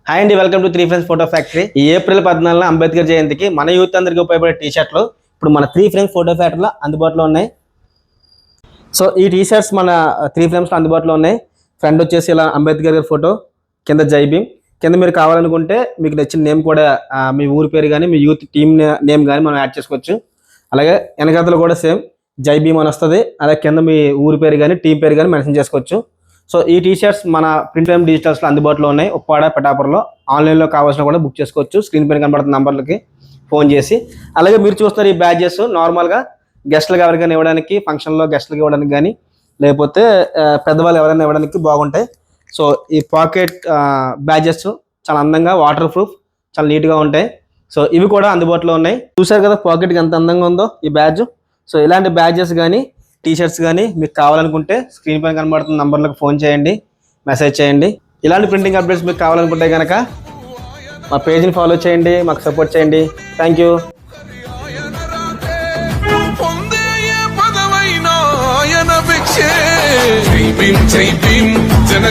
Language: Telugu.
హాయ్ అండి, welcome to three friends photo factory. ఈ ఏప్రిల్ 14 అంబేద్కర్ జయంతికి మన యూత్ అందరికీ ఉపయోగపడే టీ షర్ట్లు ఇప్పుడు మన త్రీ ఫ్రేమ్స్ ఫోటో ఫ్యాక్టరీలో అందుబాటులో ఉన్నాయి. సో ఈ టీ షర్ట్స్ మన త్రీ ఫ్రేమ్స్లో అందుబాటులో ఉన్నాయి. ఫ్రంట్ వచ్చేసి ఇలా అంబేద్కర్ గారి ఫోటో, కింద జై భీమ్, కింద మీరు కావాలనుకుంటే మీకు నచ్చిన నేమ్ కూడా మీ ఊరి పేరు కానీ మీ యూత్ టీమ్ నేమ్ కానీ మనం యాడ్ చేసుకోవచ్చు. అలాగే వెనకాతలు కూడా సేమ్ జై భీమ్ అని వస్తుంది. అలాగే కింద మీ ఊరి పేరు కానీ టీం పేరు కానీ మెన్షన్ చేసుకోవచ్చు. సో ఈ టీ షర్ట్స్ మన ప్రింట్ ఫ్రేమ్ డిజిటల్స్లో అందుబాటులో ఉన్నాయి. ఉప్పాడ, పిఠాపురంలో ఆన్లైన్లో కావాల్సిన కూడా బుక్ చేసుకోవచ్చు. స్క్రీన్ పైన కనబడుతున్న నంబర్లకి ఫోన్ చేసి. అలాగే మీరు చూస్తారు ఈ బ్యాడ్జెస్ నార్మల్గా గెస్ట్లకు ఎవరికైనా ఇవ్వడానికి, ఫంక్షన్లో గెస్ట్లకు ఇవ్వడానికి కానీ లేకపోతే పెద్దవాళ్ళు ఎవరైనా ఇవ్వడానికి బాగుంటాయి. సో ఈ పాకెట్ బ్యాడ్జెస్ చాలా అందంగా, వాటర్ ప్రూఫ్, చాలా నీట్గా ఉంటాయి. సో ఇవి కూడా అందుబాటులో ఉన్నాయి. చూసారు కదా పాకెట్కి ఎంత అందంగా ఉందో ఈ బ్యాడ్జ్. సో ఇలాంటి బ్యాడ్జెస్ కానీ టీ షర్ట్స్ కానీ మీకు కావాలనుకుంటే స్క్రీన్ పైన కనబడుతున్న నంబర్లకు ఫోన్ చేయండి, మెసేజ్ చేయండి. ఇలాంటి ప్రింటింగ్ అప్డేట్స్ మీకు కావాలనుకుంటే కనుక మా పేజ్ని ఫాలో చేయండి, మాకు సపోర్ట్ చేయండి. Thank you. జై భీమ్